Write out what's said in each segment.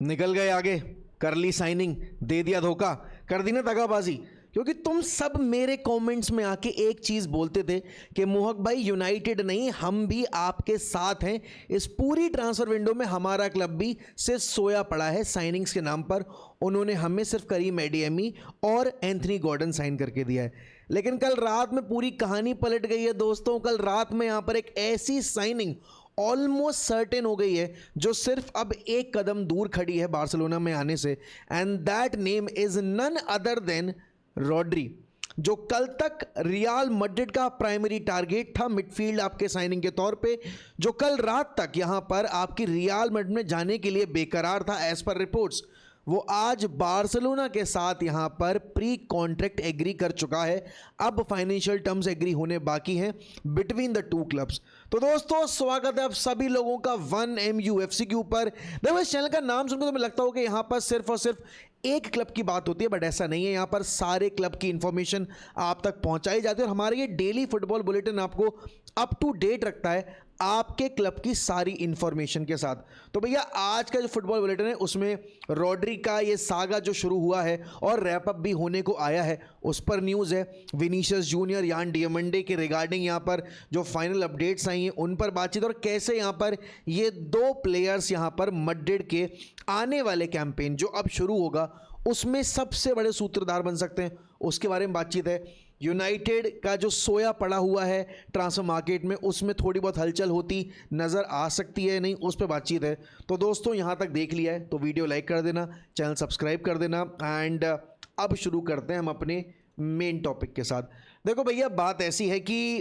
निकल गए आगे, कर ली साइनिंग, दे दिया धोखा, कर दी ना दगाबाजी। क्योंकि तुम सब मेरे कमेंट्स में आके एक चीज बोलते थे कि मोहक भाई यूनाइटेड नहीं, हम भी आपके साथ हैं। इस पूरी ट्रांसफर विंडो में हमारा क्लब भी सिर्फ सोया पड़ा है साइनिंग्स के नाम पर। उन्होंने हमें सिर्फ करीम एडिएमी और एंथनी गॉर्डन साइन करके दिया है। लेकिन कल रात में पूरी कहानी पलट गई है दोस्तों। कल रात में यहां पर एक ऐसी साइनिंग ऑलमोस्ट सर्टेन हो गई है जो सिर्फ अब एक कदम दूर खड़ी है बार्सिलोना में आने से, and that name is none other than Rodri, जो कल तक रियल मैड्रिड का प्राइमरी टारगेट था मिडफील्ड आपके साइनिंग के तौर पे, जो कल रात तक यहां पर आपकी रियल मैड्रिड में जाने के लिए बेकरार था एज पर रिपोर्ट्स, वो आज बार्सिलोना के साथ यहां पर प्री कॉन्ट्रैक्ट एग्री कर चुका है। अब फाइनेंशियल टर्म्स एग्री होने बाकी हैं बिटवीन द टू क्लब्स। तो दोस्तों स्वागत है आप सभी लोगों का 1MUFC के ऊपर। देखो इस चैनल का नाम सुनकर तुम्हें लगता हो कि यहां पर सिर्फ और सिर्फ एक क्लब की बात होती है, बट ऐसा नहीं है। यहां पर सारे क्लब की इंफॉर्मेशन आप तक पहुंचाई जाती है और हमारे ये डेली फुटबॉल बुलेटिन आपको अप टू डेट रखता है आपके क्लब की सारी इंफॉर्मेशन के साथ। तो भैया आज का जो फुटबॉल बुलेटिन है उसमें रॉड्री का ये सागा जो शुरू हुआ है और रैप अप भी होने को आया है, उस पर न्यूज़ है। विनीशियस जूनियर यान डियामंडे के रिगार्डिंग यहाँ पर जो फाइनल अपडेट्स आई हैं उन पर बातचीत, और कैसे यहाँ पर ये दो प्लेयर्स यहाँ पर मैड्रिड के आने वाले कैंपेन जो अब शुरू होगा उसमें सबसे बड़े सूत्रधार बन सकते हैं, उसके बारे में बातचीत है। यूनाइटेड का जो सोया पड़ा हुआ है ट्रांसफर मार्केट में उसमें थोड़ी बहुत हलचल होती नज़र आ सकती है, नहीं उस पर बातचीत है। तो दोस्तों यहाँ तक देख लिया है तो वीडियो लाइक कर देना, चैनल सब्सक्राइब कर देना, एंड अब शुरू करते हैं हम अपने मेन टॉपिक के साथ। देखो भैया बात ऐसी है कि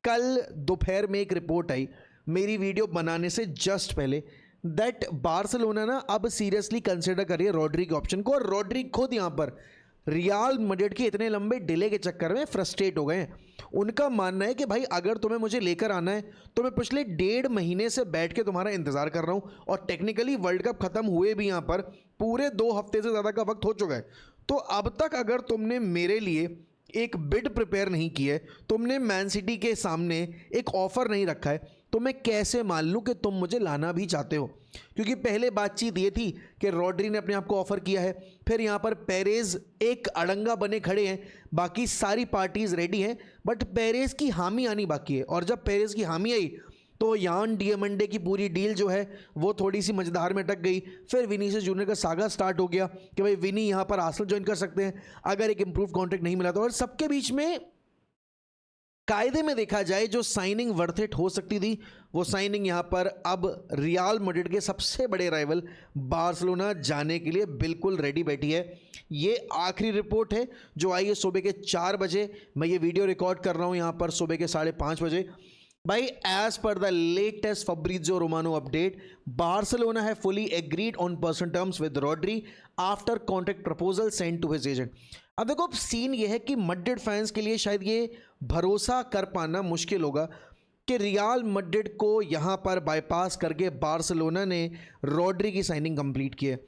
कल दोपहर में एक रिपोर्ट आई मेरी वीडियो बनाने से जस्ट पहले, दैट बार्सिलोना ना अब सीरियसली कंसिडर करिए रॉड्री के ऑप्शन को, और रॉड्री खुद यहाँ पर रियल मैड्रिड के इतने लंबे डिले के चक्कर में फ्रस्ट्रेट हो गए हैं। उनका मानना है कि भाई अगर तुम्हें मुझे लेकर आना है तो मैं पिछले 1.5 महीने से बैठ के तुम्हारा इंतज़ार कर रहा हूँ, और टेक्निकली वर्ल्ड कप ख़त्म हुए भी यहाँ पर पूरे 2 हफ्ते से ज़्यादा का वक्त हो चुका है। तो अब तक अगर तुमने मेरे लिए एक बिड प्रिपेयर नहीं की है, तुमने मैन सिटी के सामने एक ऑफ़र नहीं रखा है, तो मैं कैसे मान लूँ कि तुम मुझे लाना भी चाहते हो। क्योंकि पहले बातचीत ये थी कि रॉड्री ने अपने आप को ऑफ़र किया है, फिर यहाँ पर पेरेज एक अड़ंगा बने खड़े हैं, बाकी सारी पार्टीज़ रेडी हैं, बट पेरेज की हामी आनी बाकी है। और जब पेरेज की हामी आई तो यान डियामंडे की पूरी डील जो है वो थोड़ी सी मझधार में अटक गई। फिर विनीशियस जूनियर का सागा स्टार्ट हो गया कि भाई विनी यहाँ पर आर्सेनल ज्वाइन कर सकते हैं अगर एक इंप्रूव कॉन्ट्रैक्ट नहीं मिला तो, और सबके बीच में कायदे में देखा जाए जो साइनिंग वर्थ इट हो सकती थी वो साइनिंग यहाँ पर अब रियल मैड्रिड के सबसे बड़े राइवल बार्सिलोना जाने के लिए बिल्कुल रेडी बैठी है। ये आखिरी रिपोर्ट है जो आई है सुबह के 4 बजे। मैं ये वीडियो रिकॉर्ड कर रहा हूँ यहाँ पर सुबह के 5:30 बजे। भाई as per the latest Fabrizio Romano update, Barcelona है fully agreed on personal terms with Rodri after contract proposal send to his agent. अब देखो सीन ये है कि मैड्रिड फैंस के लिए शायद ये भरोसा कर पाना मुश्किल होगा कि रियल मैड्रिड को यहाँ पर बाईपास करके बार्सिलोना ने रॉड्री की साइनिंग कंप्लीट की है।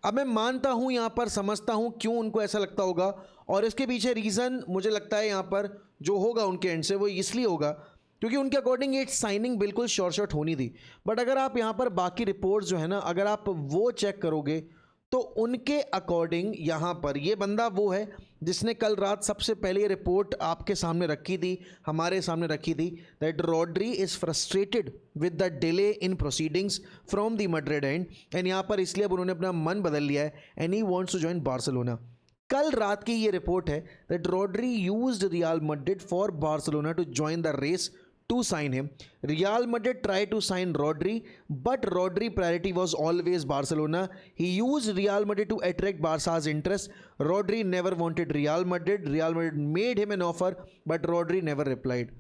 अब मैं मानता हूँ यहाँ पर, समझता हूँ क्यों उनको ऐसा लगता होगा, और इसके पीछे रीज़न मुझे लगता है यहाँ पर जो होगा उनके एंड से वो इसलिए होगा क्योंकि उनके अकॉर्डिंग ये साइनिंग बिल्कुल शॉर्ट होनी थी। बट अगर आप यहाँ पर बाकी रिपोर्ट्स जो है ना अगर आप वो चेक करोगे तो उनके अकॉर्डिंग यहाँ पर ये बंदा वो है जिसने कल रात सबसे पहले ये रिपोर्ट आपके सामने रखी थी, हमारे सामने रखी थी, that Rodri is frustrated with the delay in proceedings from the Madrid and यहाँ पर इसलिए अब उन्होंने अपना मन बदल लिया है and he wants to join Barcelona. कल रात की ये रिपोर्ट है that Rodri used Real Madrid for Barcelona to join the race to sign him. Real Madrid tried to sign Rodri, but Rodri priority was always Barcelona. He used Real Madrid to attract Barca's interest. Rodri never wanted Real Madrid. Real Madrid made him an offer, but Rodri never replied.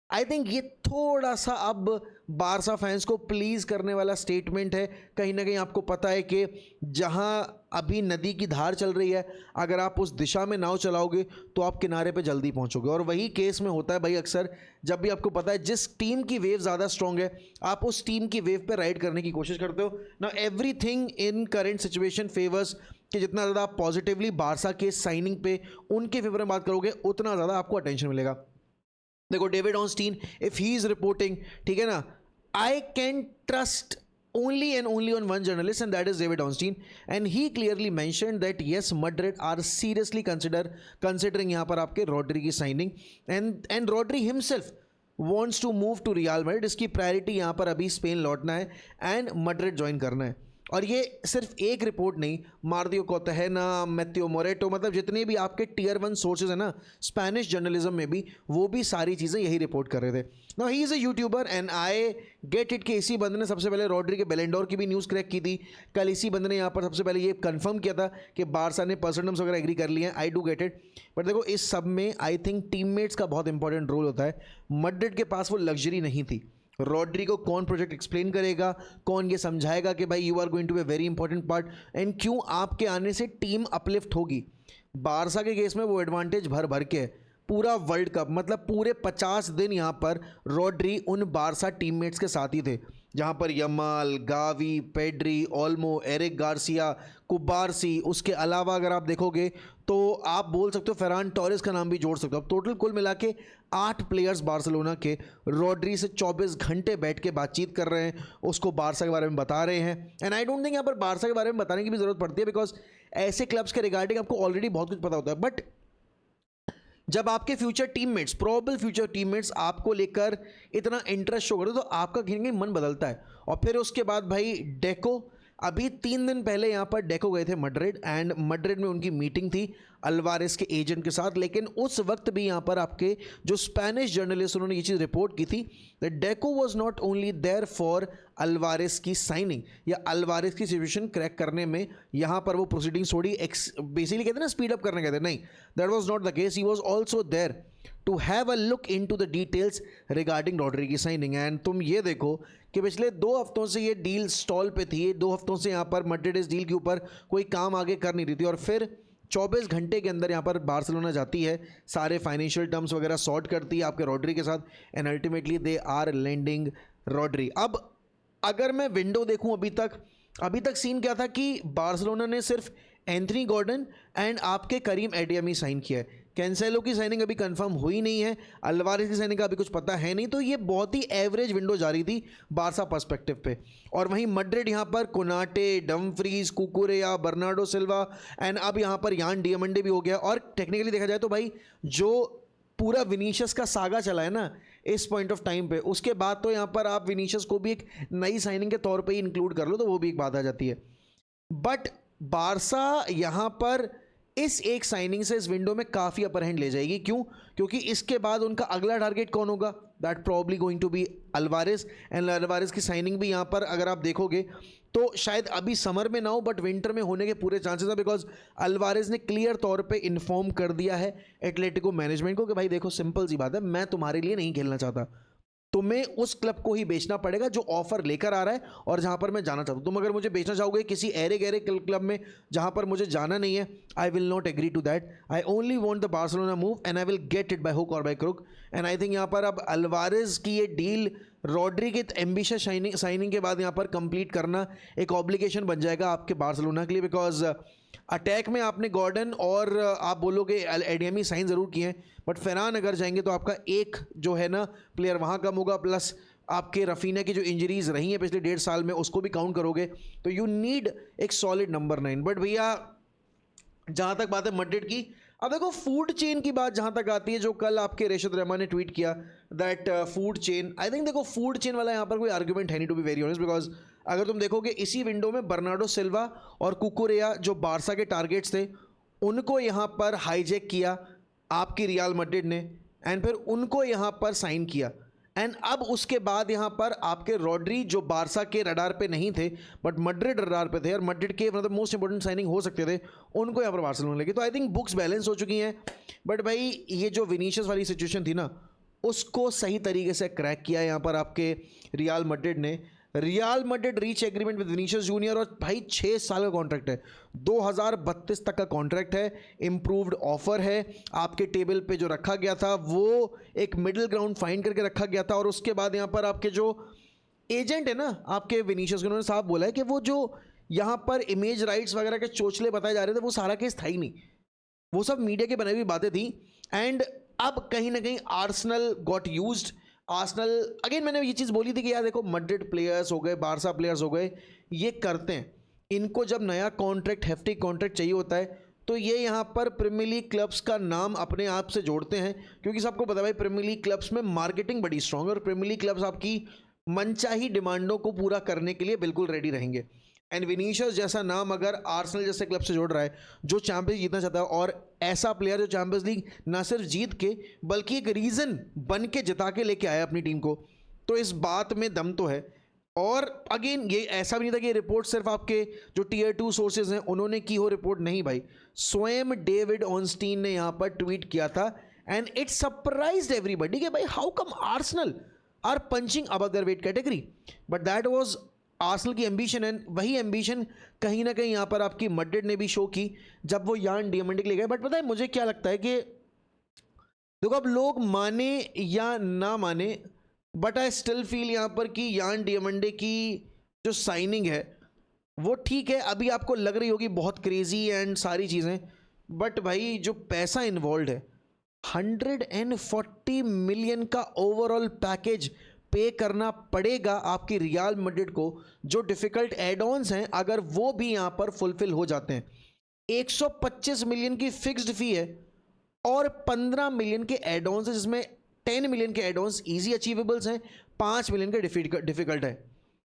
I think ये थोड़ा सा अब Barca fans को please करने वाला statement है। कहीं ना कहीं आपको पता है कि जहां अभी नदी की धार चल रही है, अगर आप उस दिशा में नाव चलाओगे तो आप किनारे पे जल्दी पहुंचोगे, और वही केस में होता है भाई अक्सर। जब भी आपको पता है जिस टीम की वेव ज़्यादा स्ट्रॉन्ग है आप उस टीम की वेव पे राइड करने की कोशिश करते हो ना। Everything in current situation favours कि जितना ज़्यादा आप पॉजिटिवली बारसा के साइनिंग पे उनके फेवर में बात करोगे उतना ज़्यादा आपको अटेंशन मिलेगा। देखो David Ornstein if he is reporting, ठीक है ना, I can trust only and only on one journalist, and that is David Ornstein, and he clearly mentioned that yes, Madrid are seriously considering यहाँ पर आपके Rodri की signing, and Rodri himself wants to move to Real Madrid. इसकी priority यहाँ पर अभी Spain लौटना है एंड मैड्रिड ज्वाइन करना है. और ये सिर्फ एक रिपोर्ट नहीं, मार्दियो कोतेहना, मैथ्यू मोरेटो, मतलब जितने भी आपके टियर 1 सोर्सेज है ना स्पेनिश जर्नलिज्म में भी, वो भी सारी चीज़ें यही रिपोर्ट कर रहे थे. Now he is a YouTuber and I get it कि इसी बंदे ने सबसे पहले रॉड्री के बेलेंडोर की भी न्यूज़ क्रैक की थी. कल इसी बंदे ने यहाँ पर सबसे पहले ये कंफर्म किया था कि बारसा ने पर्सन टर्म्स वगैरह एग्री कर लिए हैं. I do get it, but देखो इस सब में आई थिंक टीममेट्स का बहुत इंपॉर्टेंट रोल होता है. मैड्रिड के पास वो लग्जरी नहीं थी. रॉड्री को कौन प्रोजेक्ट एक्सप्लेन करेगा, कौन ये समझाएगा कि भाई you are going to be very important part and क्यों आपके आने से टीम अपलिफ्ट होगी. बारसा के केस में वो एडवांटेज भर भर के है. पूरा वर्ल्ड कप मतलब पूरे 50 दिन यहाँ पर रॉड्री उन बारसा टीममेट्स के साथ ही थे, जहाँ पर Yamal, Gavi, Pedri, Olmo, Eric Garcia, Cubarsi, उसके अलावा अगर आप देखोगे तो आप बोल सकते हो फेरान टोरेस का नाम भी जोड़ सकते हो. अब टोटल कुल मिला के 8 प्लेयर्स बार्सिलोना के रॉड्री से 24 घंटे बैठ के बातचीत कर रहे हैं, उसको बारसा के बारे में बता रहे हैं. एंड आई डोंट थिंक यहाँ पर बारसा के बारे में बताने की भी ज़रूरत पड़ती है, बिकॉज ऐसे क्लब्स के रिगार्डिंग आपको ऑलरेडी बहुत कुछ पता होता है. बट जब आपके future teammates, probable future teammates आपको लेकर इतना इंटरेस्ट शो करते तो आपका कहीं ना कहीं मन बदलता है. और फिर उसके बाद भाई डेको, अभी 3 दिन पहले यहाँ पर डेको गए थे मैड्रिड, एंड मैड्रिड में उनकी मीटिंग थी अल्वारेस के एजेंट के साथ. लेकिन उस वक्त भी यहाँ पर आपके जो स्पेनिश जर्नलिस्ट उन्होंने ये चीज़ रिपोर्ट की थी that Deco was not only there for Alvarez की साइनिंग या अल्वारेस की सिचुएशन क्रैक करने में यहाँ पर वो प्रोसीडिंग थोड़ी बेसिकली कहते हैं ना स्पीड अप करने कहते हैं, नहीं, that was not the case. He was also there to have a look into the details regarding Rodri की साइनिंग. एंड तुम ये देखो कि पिछले 2 हफ्तों से ये डील स्टॉल पे थी. 2 हफ्तों से यहाँ पर मैड्रिड इस डील के ऊपर कोई काम आगे कर नहीं रही थी, और फिर 24 घंटे के अंदर यहाँ पर बार्सिलोना जाती है, सारे फाइनेंशियल टर्म्स वगैरह सॉर्ट करती है आपके रॉड्री के साथ, and ultimately they are lending Rodri. अब अगर मैं विंडो देखूँ अभी तक सीन क्या था कि बार्सिलोना ने सिर्फ एंथनी गॉर्डन एंड आपके करीम एडियमी साइन किया है. कैंसेलो की साइनिंग अभी कंफर्म हुई नहीं है, अल्वारेस की साइनिंग का अभी कुछ पता है नहीं. तो ये बहुत ही एवरेज विंडो जा रही थी बारसा पर्सपेक्टिव पे. और वहीं मैड्रिड यहाँ पर Konate, Dumfries, कुकुरेया, Bernardo Silva and अब यहाँ पर यान डियामंडे भी हो गया. और टेक्निकली देखा जाए तो भाई जो पूरा विनीशियस का सागा चला है ना इस पॉइंट ऑफ टाइम पे, उसके बाद तो यहाँ पर आप विनीशियस को भी एक नई साइनिंग के तौर पे ही इंक्लूड कर लो तो वो भी एक बात आ जाती है. बट बारसा यहाँ पर इस एक साइनिंग से इस विंडो में काफ़ी अपर हैंड ले जाएगी. क्यों? क्योंकि इसके बाद उनका अगला टारगेट कौन होगा? That probably going to be Alvarez. And Alvarez की साइनिंग भी यहाँ पर अगर आप देखोगे तो शायद अभी समर में ना हो बट विंटर में होने के पूरे चांसेस है, बिकॉज अल्वारेस ने क्लियर तौर पे इन्फॉर्म कर दिया है एटलेटिको मैनेजमेंट को कि भाई देखो सिंपल सी बात है, मैं तुम्हारे लिए नहीं खेलना चाहता, तुम्हें उस क्लब को ही बेचना पड़ेगा जो ऑफर लेकर आ रहा है और जहां पर मैं जाना चाहता हूं. तुम अगर मुझे बेचना चाहोगे किसी ऐरे गहरे क्लब में जहां पर मुझे जाना नहीं है, I will not agree to that. I only want the Barcelona move and I will get it by hook or by crook. And I think यहाँ पर अब अल्वारेस की ये डील रॉड्री के एम्बिशियस साइनिंग के बाद यहाँ पर कंप्लीट करना एक ऑब्लिगेशन बन जाएगा आपके बार्सिलोना के लिए, बिकॉज अटैक में आपने गॉर्डन और आप बोलोगे एडियमी साइन ज़रूर किए हैं, बट फेरान अगर जाएंगे तो आपका एक जो है ना प्लेयर वहाँ कम होगा, प्लस आपके रफीना की जो इंजरीज रही हैं पिछले 1.5 साल में उसको भी काउंट करोगे, तो यू नीड एक सॉलिड नंबर 9. बट भैया जहाँ तक बात है मैड्रिड की, अब देखो फूड चेन की बात जहाँ तक आती है, जो कल आपके रेशद रहमान ने ट्वीट किया that food chain, I think देखो फूड चेन वाला यहाँ पर कोई आर्ग्यूमेंट है नहीं to be very honest, because अगर तुम देखोगे इसी विंडो में बर्नार्डो सिल्वा और कुकुरेया जो बारसा के टारगेट्स थे उनको यहाँ पर हाईजैक किया आपकी रियल मैड्रिड ने, एंड फिर उनको यहाँ पर साइन किया. एंड अब उसके बाद यहाँ पर आपके रॉड्री जो बारसा के रडार पे नहीं थे बट मैड्रिड रडार पे थे और मैड्रिड के मतलब मोस्ट इंपॉर्टेंट साइनिंग हो सकते थे, उनको यहाँ पर बार्सिलोना लेके. तो आई थिंक बुक्स बैलेंस हो चुकी हैं. बट भाई ये जो विनीशियस वाली सिचुएशन थी ना उसको सही तरीके से क्रैक किया यहाँ पर आपके रियल मैड्रिड ने. Real Madrid reach agreement with Vinicius junior और भाई 6 साल का कॉन्ट्रैक्ट है, 2032 तक का कॉन्ट्रैक्ट है, इम्प्रूव्ड ऑफर है. आपके टेबल पे जो रखा गया था वो एक मिडिल ग्राउंड फाइंड करके रखा गया था. और उसके बाद यहाँ पर आपके जो एजेंट है ना आपके विनीशियस के, उन्होंने साफ बोला है कि वो जो यहाँ पर इमेज राइट्स वगैरह के चोचले बताए जा रहे थे वो सारा केस था ही नहीं, वो सब मीडिया के बनाई हुई बातें थी. एंड अब कहीं ना कहीं Arsenal got used Arsenal again मैंने ये चीज़ बोली थी कि यार देखो मैड्रिड प्लेयर्स हो गए, बारसा प्लेयर्स हो गए, ये करते हैं, इनको जब नया कॉन्ट्रैक्ट, हेफ्टी कॉन्ट्रैक्ट चाहिए होता है तो ये यहाँ पर प्रीमियर लीग क्लब्स का नाम अपने आप से जोड़ते हैं, क्योंकि सबको पता है भाई प्रीमियर लीग क्लब्स में मार्केटिंग बड़ी स्ट्रांग है और प्रीमियर लीग क्लब्स आपकी मनचाही डिमांडों को पूरा करने के लिए बिल्कुल रेडी रहेंगे। एंड विनीशियस जैसा नाम अगर आर्सेनल जैसे क्लब से जोड़ रहा है जो चैंपियंस जीतना चाहता है, और ऐसा प्लेयर जो चैंपियंस लीग ना सिर्फ जीत के बल्कि एक रीज़न बन के जिता के लेके आया अपनी टीम को, तो इस बात में दम तो है। और अगेन ये ऐसा भी नहीं था कि ये रिपोर्ट सिर्फ आपके जो टीयर 2 सोर्सेज हैं उन्होंने की हो रिपोर्ट, नहीं भाई, स्वयं डेविड ऑनस्टीन ने यहाँ पर ट्वीट किया था एंड इट सरप्राइज्ड एवरीबॉडी कि भाई how come Arsenal are punching above their weight category, but that was Arsenal की एम्बिशन। एंड वही एम्बिशन कहीं ना कहीं यहाँ पर आपकी मैड्रिड ने भी शो की जब वो यान डियामंडे के लिए गए। बट पता है मुझे क्या लगता है कि देखो अब लोग माने या ना माने, बट आई स्टिल फील यहाँ पर कि यान डियामंडे की जो साइनिंग है वो ठीक है, अभी आपको लग रही होगी बहुत क्रेजी एंड सारी चीज़ें, बट भाई जो पैसा इन्वॉल्व है 140 मिलियन का ओवरऑल पैकेज पे करना पड़ेगा आपकी रियल मैड्रिड को, जो डिफ़िकल्ट एड ऑन्स हैं अगर वो भी यहाँ पर फुलफिल हो जाते हैं। 125 मिलियन की फिक्स्ड फी है और 15 मिलियन के एड ऑन्स हैं, जिसमें 10 मिलियन के एड ऑन्स ईजी अचीवेबल्स हैं, 5 मिलियन के डिफ़िकल्ट है।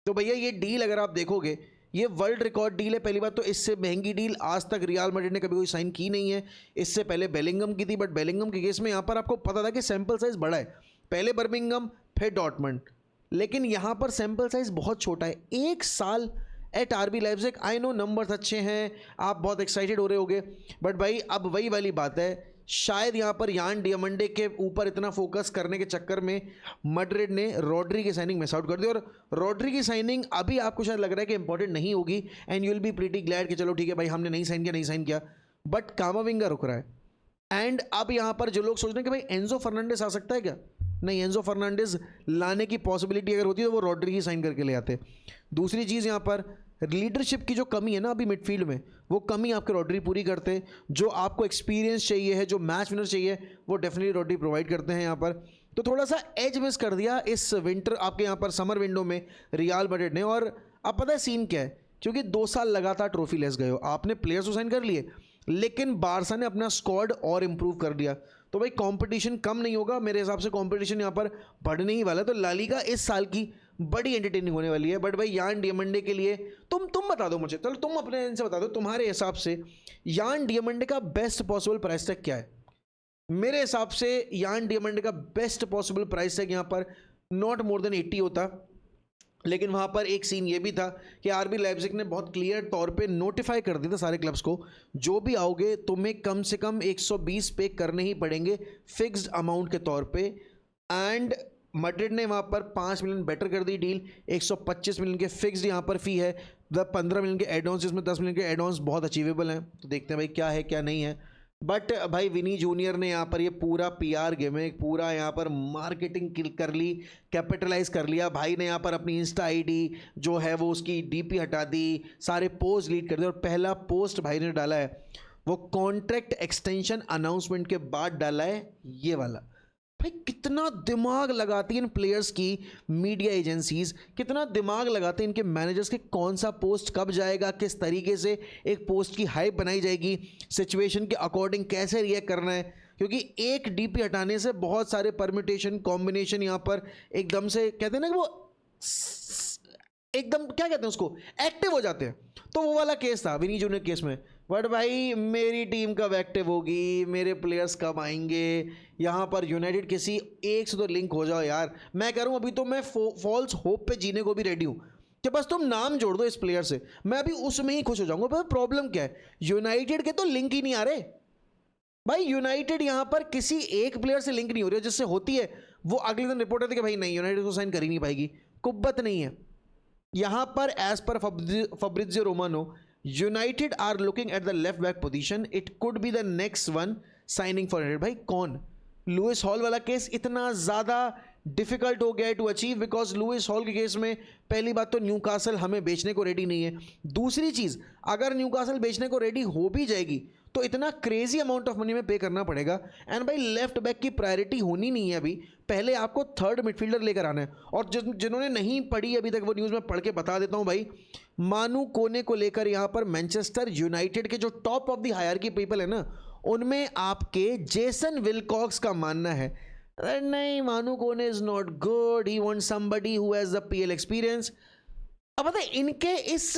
तो भैया ये डील अगर आप देखोगे ये वर्ल्ड रिकॉर्ड डील है। पहली बात तो इससे महंगी डील आज तक रियल मैड्रिड ने कभी कोई साइन की नहीं है। इससे पहले बेलिंगम की थी, बट बेलिंगम के केस में यहाँ पर आपको पता था कि सैंपल साइज बड़ा है, पहले बर्मिंगम फिर डॉर्टमंड, लेकिन यहाँ पर सैंपल साइज बहुत छोटा है। 1 साल at RB Leipzig, I know numbers अच्छे हैं, आप बहुत एक्साइटेड हो रहे होगे, बट भाई अब वही वाली बात है, शायद यहाँ पर यान डियामंडे के ऊपर इतना फोकस करने के चक्कर में मैड्रिड ने रॉड्री की साइनिंग मिस आउट कर दी। और रॉड्री की साइनिंग अभी आपको शायद लग रहा है कि इंपॉर्टेंट नहीं होगी and you will be pretty glad कि चलो ठीक है भाई हमने नहीं साइन किया, बट कामाविंगा रुक रहा है। एंड अब यहाँ पर जो लोग सोच रहे हैं कि भाई एंजो फर्नांडिस आ सकता है क्या, नहीं, एंजो फर्नांडिस लाने की पॉसिबिलिटी अगर होती है तो वो रॉड्री ही साइन करके ले आते। दूसरी चीज़ यहाँ पर लीडरशिप की जो कमी है ना अभी मिडफील्ड में, वो कमी आपके रॉड्री पूरी करते हैं। जो आपको एक्सपीरियंस चाहिए है, जो मैच विनर चाहिए, वो डेफिनेटली रॉड्री प्रोवाइड करते हैं यहाँ पर। तो थोड़ा सा एज मिस कर दिया इस विंटर आपके यहाँ पर समर विंडो में रियल मैड्रिड ने। और अब पता है सीन क्या है, क्योंकि 2 साल लगातार ट्रॉफी लेस गए हो, आपने प्लेयर्स तो साइन कर लिए लेकिन बारसा ने अपना स्क्वाड और इम्प्रूव कर दिया, तो भाई कंपटीशन कम नहीं होगा, मेरे हिसाब से कंपटीशन यहाँ पर बढ़ने ही वाला है। तो ला लीगा इस साल की बड़ी एंटरटेनिंग होने वाली है। बट भाई यान डियामंडे के लिए तुम बता दो मुझे, चलो तुम अपने एंड से बता दो, तुम्हारे हिसाब से यान डियामंडे का बेस्ट पॉसिबल प्राइस टैग क्या है। मेरे हिसाब से यान डियामंडे का बेस्ट पॉसिबल प्राइस टैग यहाँ पर नॉट मोर देन 80 होता, लेकिन वहाँ पर एक सीन ये भी था कि आरबी लाइप्जिग ने बहुत क्लियर तौर पे नोटिफाई कर दिया था सारे क्लब्स को, जो भी आओगे तुम्हें कम से कम 120 पे करने ही पड़ेंगे फिक्स्ड अमाउंट के तौर पे। एंड मैड्रिड ने वहाँ पर 5 मिलियन बेटर कर दी डील, 125 मिलियन के फिक्स्ड यहाँ पर फी है, 15 मिलियन के एडवांस, इसमें 10 मिलियन के एडवांस बहुत अचीवेबल हैं। तो देखते हैं भाई क्या है क्या नहीं है। बट भाई विनी जूनियर ने यहाँ पर ये पूरा पीआर गेम है, पूरा यहाँ पर मार्केटिंग कर ली, कैपिटलाइज कर लिया। भाई ने यहाँ पर अपनी इंस्टा आईडी जो है वो उसकी डीपी हटा दी, सारे पोस्ट डिलीट कर दिए, और पहला पोस्ट भाई ने डाला है वो कॉन्ट्रैक्ट एक्सटेंशन अनाउंसमेंट के बाद डाला है ये वाला। भाई कितना दिमाग लगाती हैं इन प्लेयर्स की मीडिया एजेंसीज, कितना दिमाग लगाते हैं इनके मैनेजर्स के कौन सा पोस्ट कब जाएगा, किस तरीके से एक पोस्ट की हाइप बनाई जाएगी, सिचुएशन के अकॉर्डिंग कैसे रिएक्ट करना है। क्योंकि एक डीपी हटाने से बहुत सारे परम्यूटेशन कॉम्बिनेशन यहाँ पर एकदम से कहते हैं ना कि वो एकदम क्या कहते हैं उसको एक्टिव हो जाते हैं। तो वो वाला केस था विनी जूनियर केस में। बट भाई मेरी टीम कब एक्टिव होगी, मेरे प्लेयर्स कब आएंगे, यहाँ पर यूनाइटेड किसी एक से तो लिंक हो जाओ यार। मैं कह रहा हूँ अभी तो मैं फॉल्स होप पे जीने को भी रेडी हूँ कि बस तुम नाम जोड़ दो इस प्लेयर से, मैं अभी उसमें ही खुश हो जाऊँगा। पर प्रॉब्लम क्या है, यूनाइटेड के तो लिंक ही नहीं आ रहे भाई। यूनाइटेड यहाँ पर किसी एक प्लेयर से लिंक नहीं हो रही है, जिससे होती है वो अगले दिन रिपोर्ट आती है कि भाई नहीं यूनाइटेड को साइन कर ही नहीं पाएगी, कुब्बत नहीं है यहाँ पर। As per Fabrizio Romano, United are looking at the left back position, it could be the next one signing for United. भाई कौन, लुइस हॉल वाला केस इतना ज़्यादा डिफिकल्ट हो गया है to achieve, because Luis Hall के केस में पहली बात तो न्यूकासल हमें बेचने को रेडी नहीं है। दूसरी चीज़, अगर न्यूकासल बेचने को रेडी हो भी जाएगी तो इतना क्रेजी अमाउंट ऑफ मनी में पे करना पड़ेगा। एंड भाई लेफ्ट बैक की प्रायोरिटी होनी नहीं है अभी, पहले आपको थर्ड मिडफील्डर लेकर आना है। और जिन्होंने नहीं पढ़ी अभी तक वो न्यूज़ में पढ़ के बता देता हूँ भाई, मानू कोने को लेकर यहाँ पर मैनचेस्टर यूनाइटेड के जो top of the hierarchy people है ना, उनमें आपके जेसन विलकॉक्स का मानना है नहीं, मानू कोने is not good, he wants somebody who has the PL experience. अब पता है इनके इस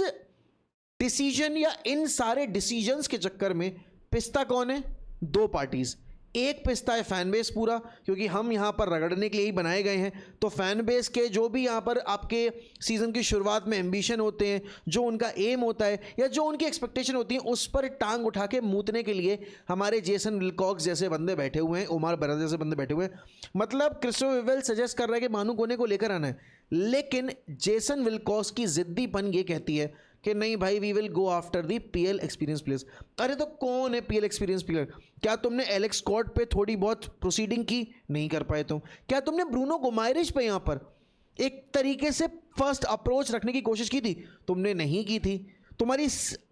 डिसीजन या इन सारे डिसीजंस के चक्कर में पिस्ता कौन है? दो पार्टीज। एक पिस्ता है फैन बेस पूरा, क्योंकि हम यहाँ पर रगड़ने के लिए ही बनाए गए हैं। तो फैन बेस के जो भी यहाँ पर आपके सीजन की शुरुआत में एम्बिशन होते हैं, जो उनका एम होता है या जो उनकी एक्सपेक्टेशन होती है, उस पर टांग उठा के मूतने के लिए हमारे जेसन विलकॉक्स जैसे बंदे बैठे हुए हैं, उमर बरद जैसे बंदे बैठे हुए हैं। मतलब क्रिस्टो विवेल सजेस्ट कर रहा है कि मानू कोने को लेकर आना है, लेकिन जेसन विलकॉक्स की जिद्दीपन ये कहती है कि नहीं भाई, we will go after the PL experience players. अरे तो कौन है पीएल एक्सपीरियंस प्लेयर? क्या तुमने एलेक्स स्कॉट पे थोड़ी बहुत प्रोसीडिंग की? नहीं कर पाए तुम। क्या तुमने ब्रूनो गुमायरिश पे यहाँ पर एक तरीके से फर्स्ट अप्रोच रखने की कोशिश की थी? तुमने नहीं की थी। तुम्हारी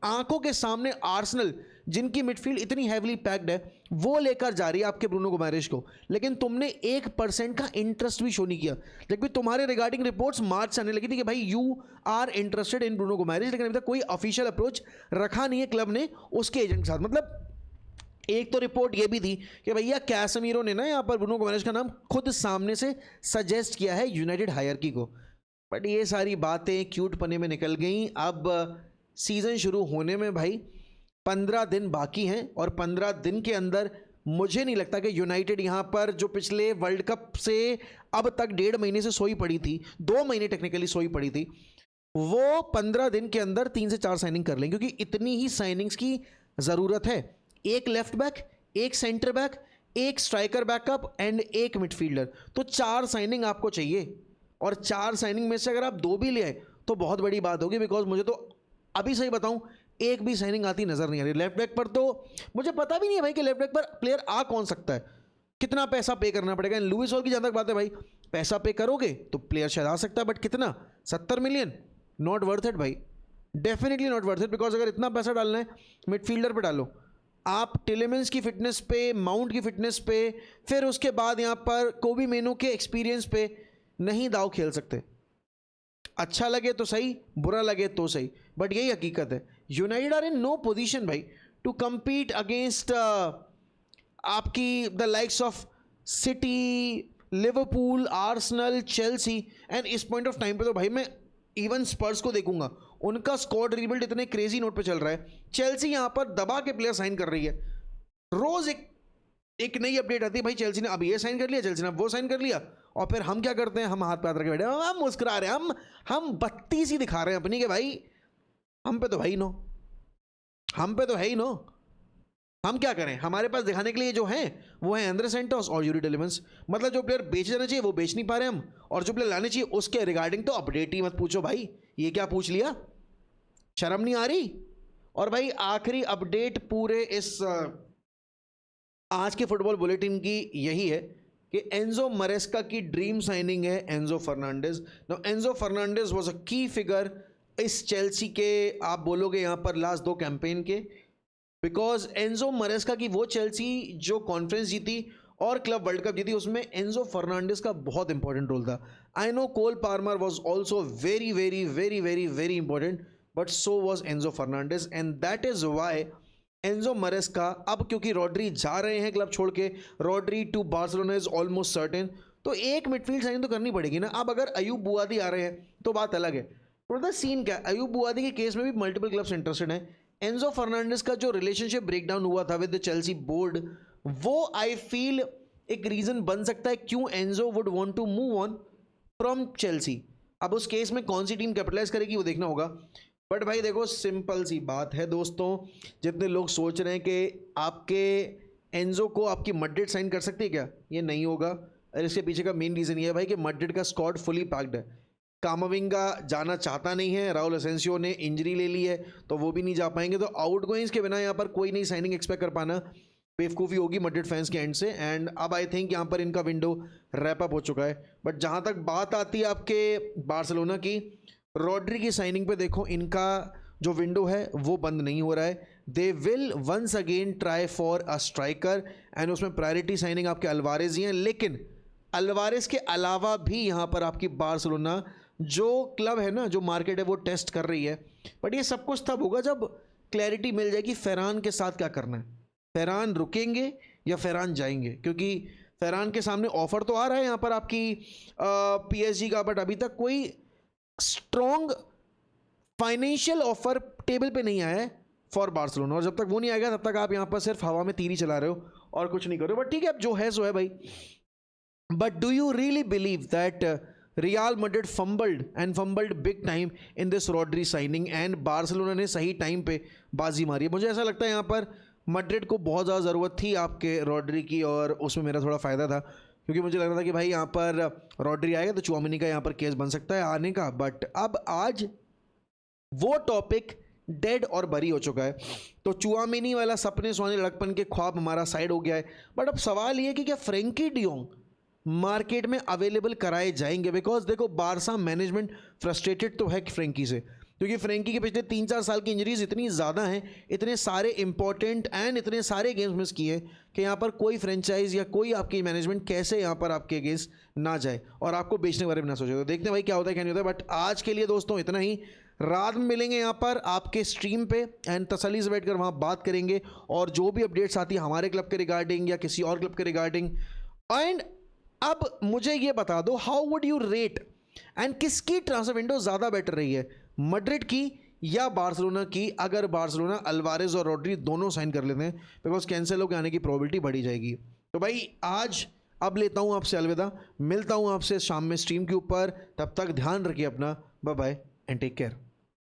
आंखों के सामने आर्सेनल, जिनकी मिडफील्ड इतनी हैवीली पैक्ड है, वो लेकर जा रही है आपके ब्रूनो गुमायरिश को, लेकिन तुमने 1% का इंटरेस्ट भी शो नहीं किया। जबकि तुम्हारे रिगार्डिंग रिपोर्ट्स मार्च से आने लगी थी कि भाई you are interested in Bruno Guimaraes, लेकिन अभी तक कोई ऑफिशियल अप्रोच रखा नहीं है क्लब ने उसके एजेंट के साथ। मतलब एक तो रिपोर्ट ये भी थी कि भैया कैसेमीरो ने ना यहाँ पर ब्रूनो गुमायरिश का नाम खुद सामने से सजेस्ट किया है यूनाइटेड हायरार्की को। बट ये सारी बातें क्यूट पने में निकल गई। अब सीज़न शुरू होने में भाई 15 दिन बाकी हैं, और 15 दिन के अंदर मुझे नहीं लगता कि यूनाइटेड यहाँ पर जो पिछले वर्ल्ड कप से अब तक 1.5 महीने से सोई पड़ी थी, 2 महीने टेक्निकली सोई पड़ी थी, वो 15 दिन के अंदर 3 से 4 साइनिंग कर लें, क्योंकि इतनी ही साइनिंग्स की ज़रूरत है। एक लेफ्ट बैक, एक सेंटर बैक, एक स्ट्राइकर बैकअप एंड एक मिडफील्डर, तो 4 साइनिंग आपको चाहिए। और 4 साइनिंग में से अगर आप 2 भी ले आए तो बहुत बड़ी बात होगी, बिकॉज मुझे तो अभी सही बताऊं एक भी साइनिंग आती नजर नहीं आ रही। लेफ्ट बैक पर तो मुझे पता भी नहीं है भाई कि लेफ्ट बैक पर प्लेयर आ कौन सकता है, कितना पैसा पे करना पड़ेगा। लुइस हॉल की जहां तक बात है भाई, पैसा पे करोगे तो प्लेयर शायद आ सकता है, बट कितना? 70 मिलियन? नॉट वर्थ इट भाई, definitely not worth it. Because अगर इतना पैसा डालना है मिडफील्डर पे डालो, आप टिलेमेंस की फिटनेस पे, माउंट की फिटनेस पे, फिर उसके बाद यहाँ पर कोबी मेनू के एक्सपीरियंस पे नहीं दाव खेल सकते। अच्छा लगे तो सही, बुरा लगे तो सही, बट यही हकीकत है। United are in no position भाई टू compete अगेंस्ट आपकी the likes of City, Liverpool, Arsenal, Chelsea. And इस पॉइंट ऑफ टाइम पे तो भाई मैं इवन स्पर्स को देखूंगा, उनका स्क्वाड रीबिल्ड इतने क्रेजी नोट पे चल रहा है। चेल्सी यहाँ पर दबा के प्लेयर साइन कर रही है, रोज एक नई अपडेट आती है भाई, चेल्सी ने अब ये साइन कर लिया, चेल्सी ने अब वो साइन कर लिया, और फिर हम क्या करते हैं? हम हाथ पे हाथ रखे बैठे, हम मुस्कुरा रहे हैं, हम बत्ती सी दिखा रहे हैं अपनी, के भाई हम पे तो है ही नो, हम पे तो है ही नो, हम क्या करें? हमारे पास दिखाने के लिए जो है वो है एंड्रे सेंटोस और यूरी टिलेमेंस। मतलब जो प्लेयर बेचे जाने चाहिए वो बेच नहीं पा रहे हम, और जो प्लेयर लाने चाहिए उसके रिगार्डिंग तो अपडेट ही मत पूछो भाई। ये क्या पूछ लिया? शर्म नहीं आ रही? और भाई आखिरी अपडेट पूरे इस आज के फुटबॉल बुलेटिन की यही है कि एंजो मरेस्का की ड्रीम साइनिंग है Enzo Fernandez. Now Enzo Fernandez was a की फिगर इस चेल्सी के, आप बोलोगे यहाँ पर लास्ट 2 कैंपेन के, बिकॉज एंजो मरेस्का की वो चेल्सी जो कॉन्फ्रेंस जीती और क्लब वर्ल्ड कप जीती, उसमें एंजो फर्नांडिस का बहुत इंपॉर्टेंट रोल था। I know Cole Palmer was also very very very very very important, but so was Enzo Fernandez, and that is why Enzo Maresca, अब क्योंकि Rodri जा रहे हैं क्लब छोड़ के, Rodri to Barcelona is almost certain, तो एक midfield sign तो करनी पड़ेगी ना। अब अगर अयूब बुआदी आ रहे हैं तो बात अलग है। तो सीन क्या है, अयूब बुआदी के केस में भी मल्टीपल क्लब्स इंटरेस्टेड हैं। एंजो फर्नांडिस का जो रिलेशनशिप ब्रेकडाउन हुआ था विद द चेल्सी बोर्ड, वो आई फील एक रीजन बन सकता है क्यों Enzo would want to move on from Chelsea. अब उस केस में कौन सी टीम कैपिटलाइज करेगी वो देखना होगा। बट भाई देखो, सिंपल सी बात है दोस्तों, जितने लोग सोच रहे हैं कि आपके एंजो को आपकी मैड्रिड साइन कर सकती है क्या, ये नहीं होगा। और इसके पीछे का मेन रीज़न ये है भाई कि मैड्रिड का स्क्वाड फुली पैक्ड है। कामाविंगा जाना चाहता नहीं है, राउल एसेंसियो ने इंजरी ले ली है तो वो भी नहीं जा पाएंगे, तो आउटगोइंग्स के बिना यहाँ पर कोई नई साइनिंग एक्सपेक्ट कर पाना बेवकूफ़ी होगी मैड्रिड फैंस के एंड से। एंड अब आई थिंक यहाँ पर इनका विंडो रैप अप हो चुका है। बट जहाँ तक बात आती है आपके बार्सिलोना की, रॉड्री की साइनिंग पे देखो, इनका जो विंडो है वो बंद नहीं हो रहा है. They will once again try for a striker and उसमें प्रायोरिटी साइनिंग आपके अल्वारेज ही हैं. लेकिन अल्वारेज के अलावा भी यहाँ पर आपकी बार्सिलोना जो क्लब है ना, जो मार्केट है, वो टेस्ट कर रही है. बट ये सब कुछ तब होगा जब क्लैरिटी मिल जाएगी फेरान के साथ क्या करना है. फेरान रुकेंगे या फेरान जाएंगे, क्योंकि फेरान के सामने ऑफर तो आ रहा है यहाँ पर आपकी PSG का, बट अभी तक कोई स्ट्रॉन्ग फाइनेंशियल ऑफर टेबल पे नहीं आया है फॉर बार्सिलोना. और जब तक वो नहीं आएगा तब तक आप यहाँ पर सिर्फ हवा में तीर ही चला रहे हो और कुछ नहीं कर रहे हो. बट ठीक है, अब जो है सो है भाई. But do you really believe that real Madrid fumbled big time in this Rodri signing and Barcelona ने सही टाइम पे बाजी मारी है? मुझे ऐसा लगता है यहाँ पर मैड्रिड को बहुत ज़्यादा ज़रूरत थी आपके रॉड्री की, और उसमें मेरा थोड़ा फ़ायदा था, क्योंकि मुझे लग रहा था कि भाई यहाँ पर रॉड्री आएगा तो चुआमिनी का यहाँ पर केस बन सकता है आने का. बट अब आज वो टॉपिक डेड और बरी हो चुका है. तो चुआमिनी वाला सपने सुहाने लड़कपन के ख्वाब हमारा साइड हो गया है. बट अब सवाल ये कि क्या फ्रेंकी डियोंग मार्केट में अवेलेबल कराए जाएंगे? बिकॉज देखो, बारसा मैनेजमेंट फ्रस्ट्रेटेड तो है फ्रेंकी से, क्योंकि फ्रेंकी के पिछले 3-4 साल की इंजरीज इतनी ज़्यादा हैं, इतने सारे इंपॉर्टेंट एंड इतने सारे गेम्स मिस किए कि यहाँ पर कोई फ्रेंचाइज या कोई आपकी मैनेजमेंट कैसे यहाँ पर आपके अगेंस्ट ना जाए और आपको बेचने के बारे में ना सोचे. तो देखते हैं भाई क्या होता है क्या नहीं होता है. बट आज के लिए दोस्तों इतना ही. रात में मिलेंगे यहाँ पर आपके स्ट्रीम पे एंड तसल्ली से बैठकर वहाँ बात करेंगे, और जो भी अपडेट्स आती है हमारे क्लब के रिगार्डिंग या किसी और क्लब के रिगार्डिंग. एंड अब मुझे ये बता दो, how would you rate and किसकी ट्रांसफर विंडो ज़्यादा बेटर रही है, मैड्रिड की या बार्सिलोना की? अगर बार्सिलोना अल्वारेज और रॉड्री दोनों साइन कर लेते हैं, बिकॉज कैंसेलो के आने की प्रोबेबिलिटी बढ़ी जाएगी. तो भाई आज अब लेता हूँ आपसे अलविदा. मिलता हूँ आपसे शाम में स्ट्रीम के ऊपर. तब तक ध्यान रखिए अपना. Bye bye and take care.